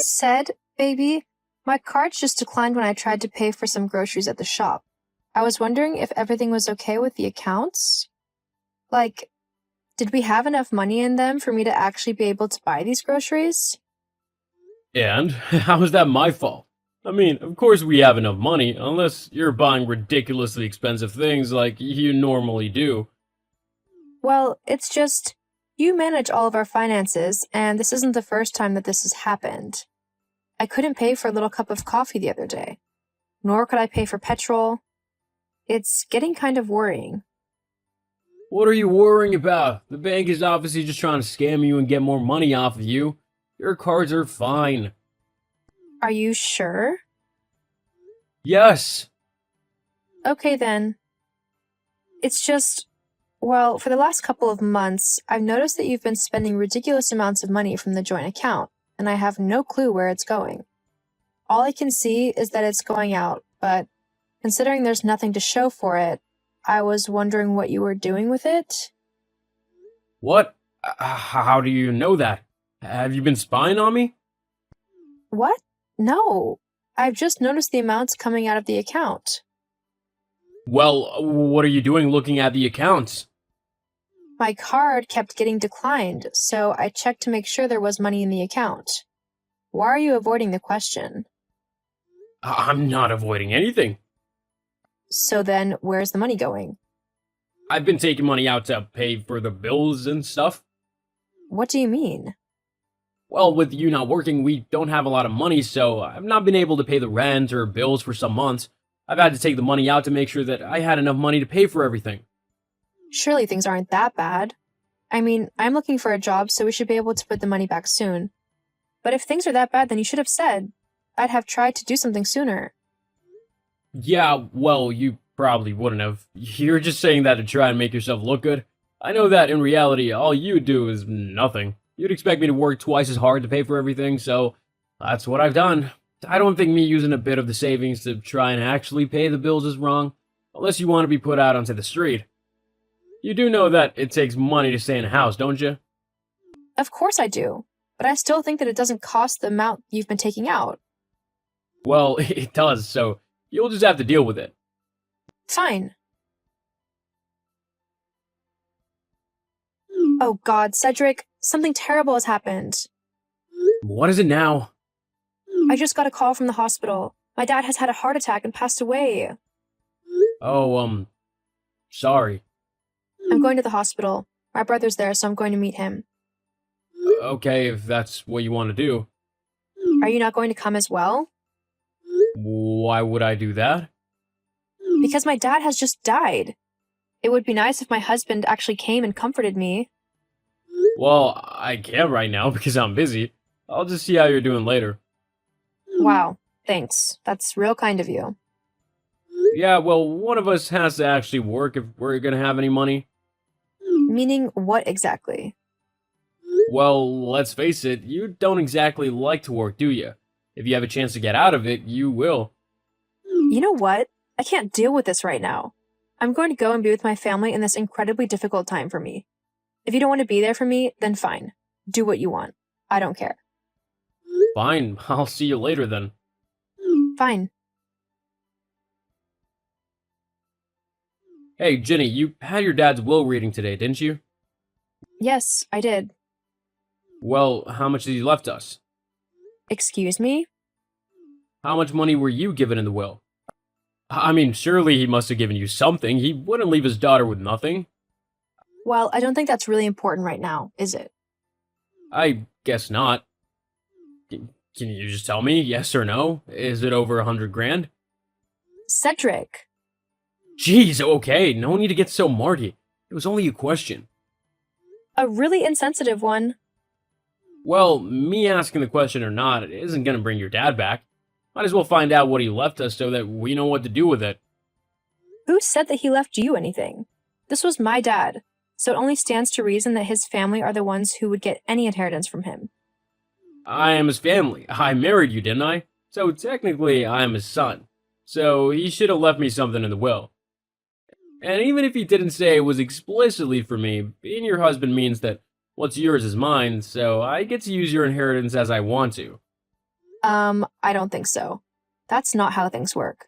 Said, baby, my card just declined when I tried to pay for some groceries at the shop. I was wondering if everything was okay with the accounts. Like, did we have enough money in them for me to actually be able to buy these groceries? And how is that my fault? I mean, of course we have enough money, unless you're buying ridiculously expensive things like you normally do. Well, it's just, you manage all of our finances, and this isn't the first time that this has happened. I couldn't pay for a little cup of coffee the other day, nor could I pay for petrol. It's getting kind of worrying. What are you worrying about? The bank is obviously just trying to scam you and get more money off of you. Your cards are fine. Are you sure? Yes. Okay then. It's just, well, for the last couple of months, I've noticed that you've been spending ridiculous amounts of money from the joint account, and I have no clue where it's going. All I can see is that it's going out, but considering there's nothing to show for it, I was wondering what you were doing with it. What? How do you know that? Have you been spying on me? What? No. I've just noticed the amounts coming out of the account. Well, what are you doing looking at the accounts? My card kept getting declined, so I checked to make sure there was money in the account. Why are you avoiding the question? I'm not avoiding anything. So then, where's the money going? I've been taking money out to pay for the bills and stuff. What do you mean? Well, with you not working, we don't have a lot of money, so I've not been able to pay the rent or bills for some months. I've had to take the money out to make sure that I had enough money to pay for everything. Surely things aren't that bad. I mean, I'm looking for a job, so we should be able to put the money back soon. But if things are that bad, then you should have said. I'd have tried to do something sooner. Yeah, well, you probably wouldn't have. You're just saying that to try and make yourself look good. I know that in reality, all you do is nothing. You'd expect me to work twice as hard to pay for everything, so that's what I've done. I don't think me using a bit of the savings to try and actually pay the bills is wrong, unless you want to be put out onto the street. You do know that it takes money to stay in a house, don't you? Of course I do, but I still think that it doesn't cost the amount you've been taking out. Well, it does, so you'll just have to deal with it. Fine. Oh God, Cedric, something terrible has happened. What is it now? I just got a call from the hospital. My dad has had a heart attack and passed away. Oh, sorry. I'm going to the hospital. My brother's there, so I'm going to meet him. Okay, if that's what you want to do. Are you not going to come as well? Why would I do that? Because my dad has just died. It would be nice if my husband actually came and comforted me. Well, I can't right now because I'm busy. I'll just see how you're doing later. Wow, thanks. That's real kind of you. Yeah, well, one of us has to actually work if we're gonna have any money. Meaning what exactly? Well, let's face it, you don't exactly like to work, do you? If you have a chance to get out of it, you will. You know what? I can't deal with this right now. I'm going to go and be with my family in this incredibly difficult time for me. If you don't want to be there for me, then fine. Do what you want. I don't care. Fine, I'll see you later then. Fine. Hey, Jenny, you had your dad's will reading today, didn't you? Yes, I did. Well, how much has he left us? Excuse me? How much money were you given in the will? I mean, surely he must have given you something. He wouldn't leave his daughter with nothing. Well, I don't think that's really important right now, is it? I guess not. Can you just tell me, yes or no? Is it over 100 grand? Cedric! Jeez, okay, no need to get so marty. It was only a question. A really insensitive one. Well, me asking the question or not, it isn't gonna bring your dad back. Might as well find out what he left us so that we know what to do with it. Who said that he left you anything? This was my dad, so it only stands to reason that his family are the ones who would get any inheritance from him. I am his family. I married you, didn't I? So technically, I am his son. So he should have left me something in the will. And even if he didn't say it was explicitly for me, being your husband means that what's yours is mine, so I get to use your inheritance as I want to. I don't think so. That's not how things work.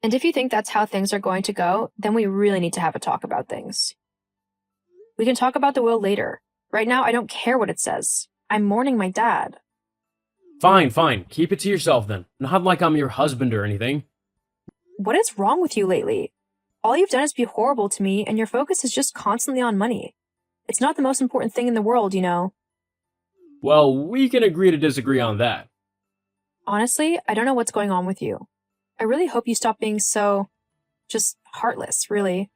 And if you think that's how things are going to go, then we really need to have a talk about things. We can talk about the will later. Right now, I don't care what it says. I'm mourning my dad. Fine, fine. Keep it to yourself then. Not like I'm your husband or anything. What is wrong with you lately? All you've done is be horrible to me, and your focus is just constantly on money. It's not the most important thing in the world, you know. Well, we can agree to disagree on that. Honestly, I don't know what's going on with you. I really hope you stop being so, just heartless, really.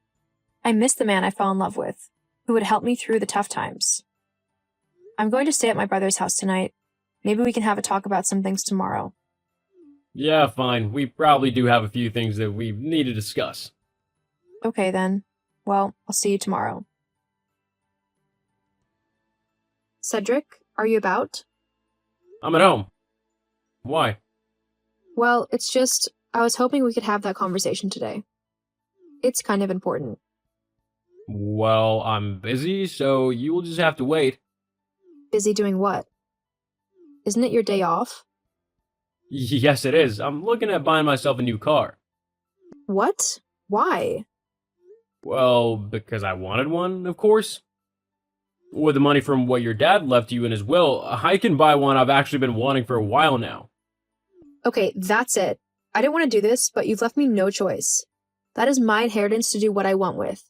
I miss the man I fell in love with, who would help me through the tough times. I'm going to stay at my brother's house tonight. Maybe we can have a talk about some things tomorrow. Yeah, fine. We probably do have a few things that we need to discuss. Okay then. Well, I'll see you tomorrow. Cedric, are you about? I'm at home. Why? Well, it's just, I was hoping we could have that conversation today. It's kind of important. Well, I'm busy, so you will just have to wait. Busy doing what? Isn't it your day off? Yes, it is. I'm looking at buying myself a new car. What? Why? Well, because I wanted one, of course. With the money from what your dad left you in his will, I can buy one I've actually been wanting for a while now. Okay, that's it. I didn't want to do this, but you've left me no choice. That is my inheritance to do what I want with,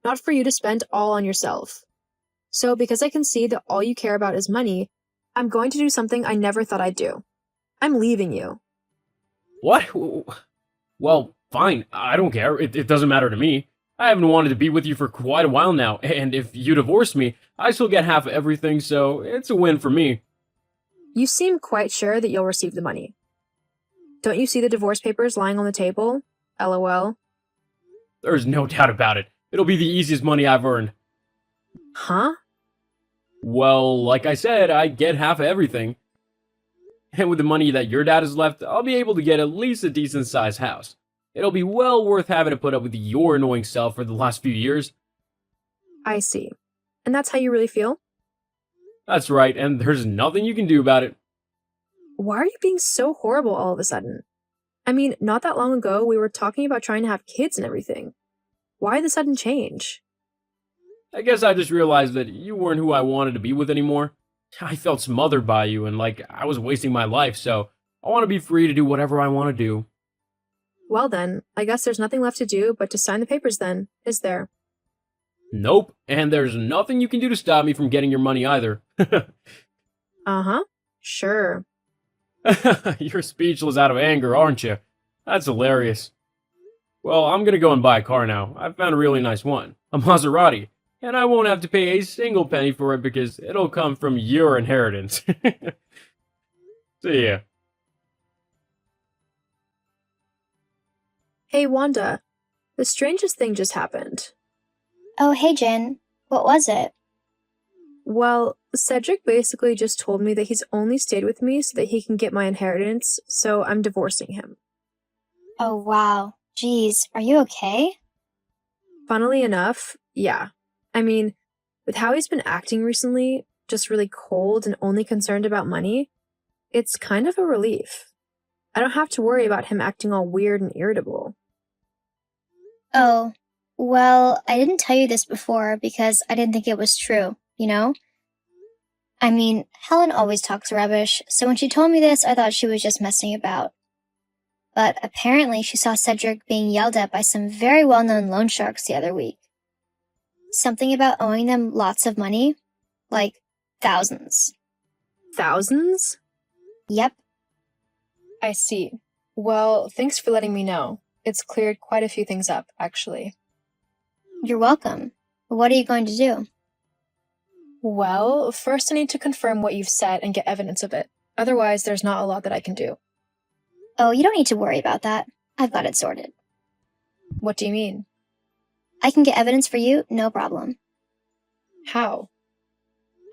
not for you to spend all on yourself. So, because I can see that all you care about is money, I'm going to do something I never thought I'd do. I'm leaving you. What? Well, fine. I don't care. It doesn't matter to me. I haven't wanted to be with you for quite a while now, and if you divorce me, I still get half of everything, so it's a win for me. You seem quite sure that you'll receive the money. Don't you see the divorce papers lying on the table? LOL. There's no doubt about it. It'll be the easiest money I've earned. Huh? Well, like I said, I get half of everything. And with the money that your dad has left, I'll be able to get at least a decent sized house. It'll be well worth having to put up with your annoying self for the last few years. I see. And that's how you really feel? That's right, and there's nothing you can do about it. Why are you being so horrible all of a sudden? I mean, not that long ago, we were talking about trying to have kids and everything. Why the sudden change? I guess I just realized that you weren't who I wanted to be with anymore. I felt smothered by you and like I was wasting my life, so I want to be free to do whatever I want to do. Well then, I guess there's nothing left to do but to sign the papers then, is there? Nope, and there's nothing you can do to stop me from getting your money either. Uh-huh. Sure. You're speechless out of anger, aren't you? That's hilarious. Well, I'm gonna go and buy a car now. I found a really nice one. A Maserati. And I won't have to pay a single penny for it because it'll come from your inheritance. See ya. Hey, Wanda. The strangest thing just happened. Oh, hey, Jen. What was it? Well, Cedric basically just told me that he's only stayed with me so that he can get my inheritance, so I'm divorcing him. Oh, wow. Geez, are you okay? Funnily enough, yeah. I mean, with how he's been acting recently, just really cold and only concerned about money, it's kind of a relief. I don't have to worry about him acting all weird and irritable. Oh, well, I didn't tell you this before because I didn't think it was true, you know? I mean, Helen always talks rubbish, so when she told me this, I thought she was just messing about. But apparently she saw Cedric being yelled at by some very well-known loan sharks the other week. Something about owing them lots of money, like thousands. Thousands? Yep. I see. Well, thanks for letting me know. It's cleared quite a few things up, actually. You're welcome. What are you going to do? Well, first I need to confirm what you've said and get evidence of it. Otherwise, there's not a lot that I can do. Oh, you don't need to worry about that. I've got it sorted. What do you mean? I can get evidence for you, no problem. How?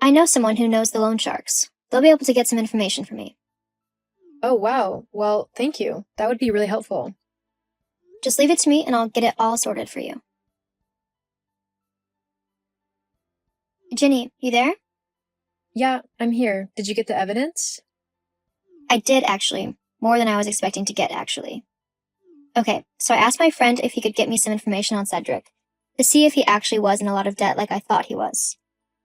I know someone who knows the loan sharks. They'll be able to get some information for me. Oh, wow. Well, thank you. That would be really helpful. Just leave it to me and I'll get it all sorted for you. Ginny, you there? Yeah, I'm here. Did you get the evidence? I I did, actually. More than I was expecting to get, actually. Okay, so I asked my friend if he could get me some information on Cedric, to see if he actually was in a lot of debt like I thought he was.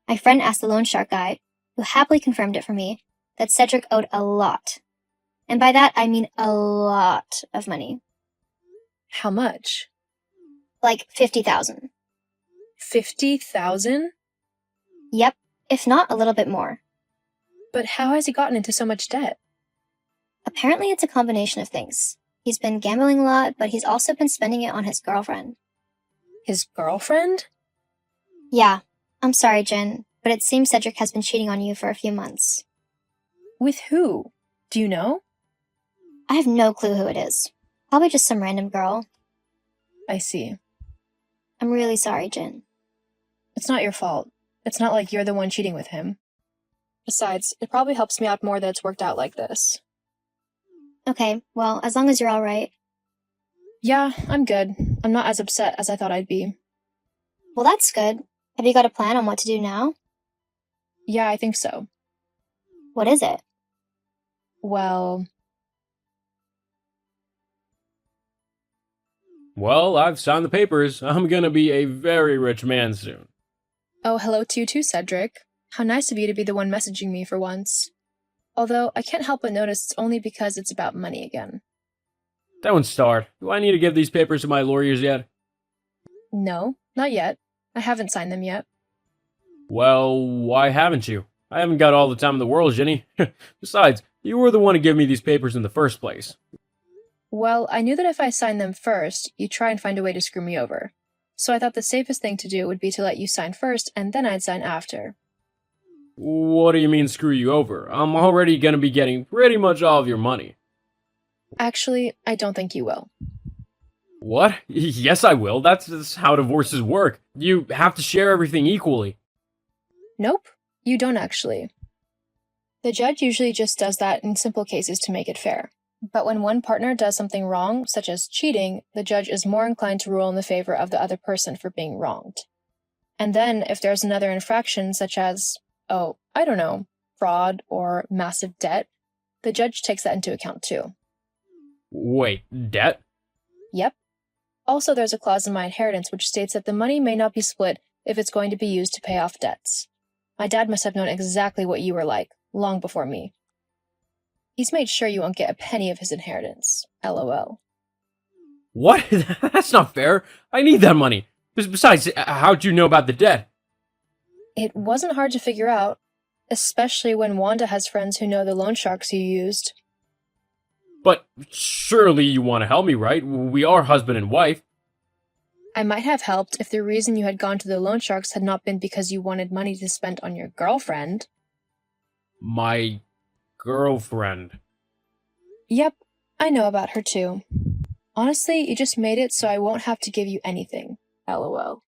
My friend asked the loan shark guy, who happily confirmed it for me, that Cedric owed a lot. And by that, I mean a lot of money. How much? Like 50,000. 50,000? Yep, if not a little bit more. But how has he gotten into so much debt? Apparently it's a combination of things. He's been gambling a lot, but he's also been spending it on his girlfriend. His girlfriend? Yeah, I'm sorry, Jen, but it seems Cedric has been cheating on you for a few months. With who? Do you know? I have no clue who it is. Probably just some random girl. I see. I'm really sorry, Jen. It's not your fault. It's not like you're the one cheating with him. Besides, it probably helps me out more that it's worked out like this. Okay, well, as long as you're alright. Yeah, I'm good. I'm not as upset as I thought I'd be. Well, that's good. Have you got a plan on what to do now? Yeah, I think so. What is it? Well, Well, I've signed the papers. I'm gonna be a very rich man soon. oh, hello to you too, Cedric. How nice of you to be the one messaging me for once. Although, I can't help but notice it's only because it's about money again. Don't start. Do I need to give these papers to my lawyers yet? No, not yet. I haven't signed them yet. Well, why haven't you? I haven't got all the time in the world, Jenny. Besides, you were the one to give me these papers in the first place. Well, I knew that if I signed them first, you'd try and find a way to screw me over. So I thought the safest thing to do would be to let you sign first, and then I'd sign after. What do you mean screw you over? I'm already gonna be getting pretty much all of your money. Actually, I don't think you will. What? Yes, I will. That's how divorces work. You have to share everything equally. Nope, you don't actually. The judge usually just does that in simple cases to make it fair. But when one partner does something wrong, such as cheating, the judge is more inclined to rule in the favor of the other person for being wronged. And then, if there's another infraction, such as, I don't know, fraud or massive debt, the judge takes that into account too. Wait, debt? Yep. Also, there's a clause in my inheritance which states that the money may not be split if it's going to be used to pay off debts. My dad must have known exactly what you were like, long before me. He's made sure you won't get a penny of his inheritance. LOL. What? That's not fair. I need that money. Besides, how'd you know about the debt? It wasn't hard to figure out, especially when Wanda has friends who know the loan sharks you used. But surely you want to help me, right? We are husband and wife. I might have helped if the reason you had gone to the loan sharks had not been because you wanted money to spend on your girlfriend. My girlfriend. Yep, I know about her too. Honestly, you just made it so I won't have to give you anything. LOL.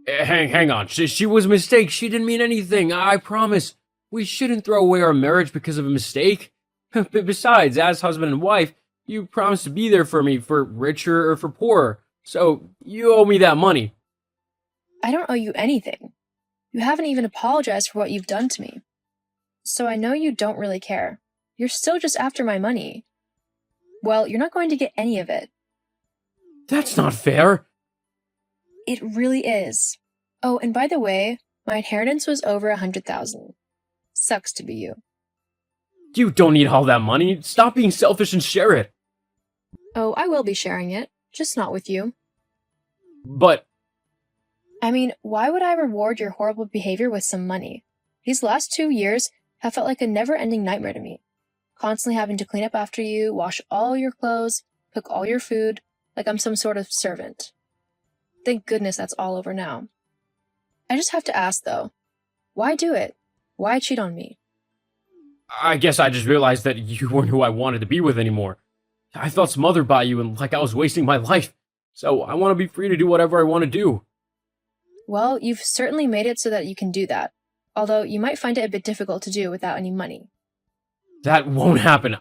Hang on. She was a mistake. She didn't mean anything. I promise. We shouldn't throw away our marriage because of a mistake. Besides, as husband and wife, you promised to be there for me, for richer or for poorer. So, you owe me that money. I don't owe you anything. You haven't even apologized for what you've done to me. So I know you don't really care. You're still just after my money. Well, you're not going to get any of it. That's not fair. It really is. Oh, and by the way, my inheritance was over 100,000. Sucks to be you. You don't need all that money. Stop being selfish and share it. Oh, I will be sharing it, just not with you. But I mean, why would I reward your horrible behavior with some money? These last 2 years have felt like a never-ending nightmare to me. Constantly having to clean up after you, wash all your clothes, cook all your food, like I'm some sort of servant. Thank goodness that's all over now. I just have to ask, though, why do it? Why cheat on me? I guess I just realized that you weren't who I wanted to be with anymore. I felt smothered by you and like I was wasting my life. So I want to be free to do whatever I want to do. Well, you've certainly made it so that you can do that, although you might find it a bit difficult to do without any money. That won't happen.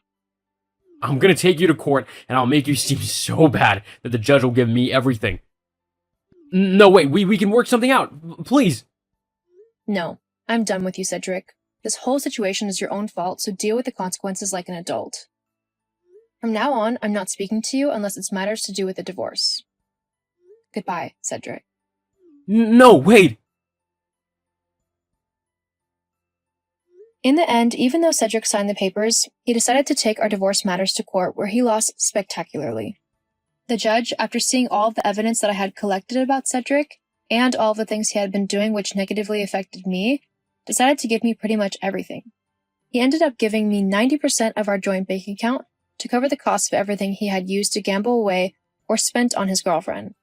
I'm gonna take you to court and I'll make you seem so bad that the judge will give me everything. No, wait, we can work something out. Please. No, I'm done with you, Cedric. This whole situation is your own fault, so deal with the consequences like an adult. From now on, I'm not speaking to you unless it's matters to do with the divorce. Goodbye, Cedric. No, wait! In the end, even though Cedric signed the papers, he decided to take our divorce matters to court, where he lost spectacularly. The judge, after seeing all of the evidence that I had collected about Cedric, and all of the things he had been doing which negatively affected me, decided to give me pretty much everything. He ended up giving me 90% of our joint bank account to cover the cost of everything he had used to gamble away or spent on his girlfriend.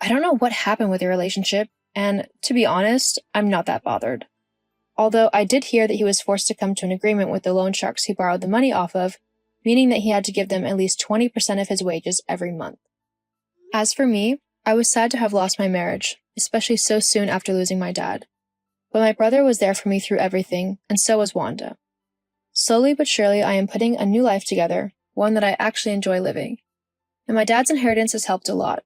I don't know what happened with their relationship, and to be honest, I'm not that bothered. Although I did hear that he was forced to come to an agreement with the loan sharks he borrowed the money off of, meaning that he had to give them at least 20% of his wages every month. As for me, I was sad to have lost my marriage, especially so soon after losing my dad. But my brother was there for me through everything, and so was Wanda. Slowly but surely, I am putting a new life together, one that I actually enjoy living. And my dad's inheritance has helped a lot.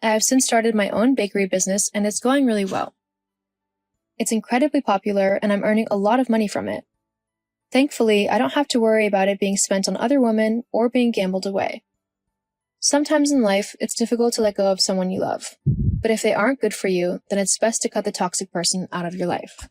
I have since started my own bakery business, and it's going really well. It's incredibly popular, and I'm earning a lot of money from it. Thankfully, I don't have to worry about it being spent on other women or being gambled away. Sometimes in life, it's difficult to let go of someone you love. But if they aren't good for you, then it's best to cut the toxic person out of your life.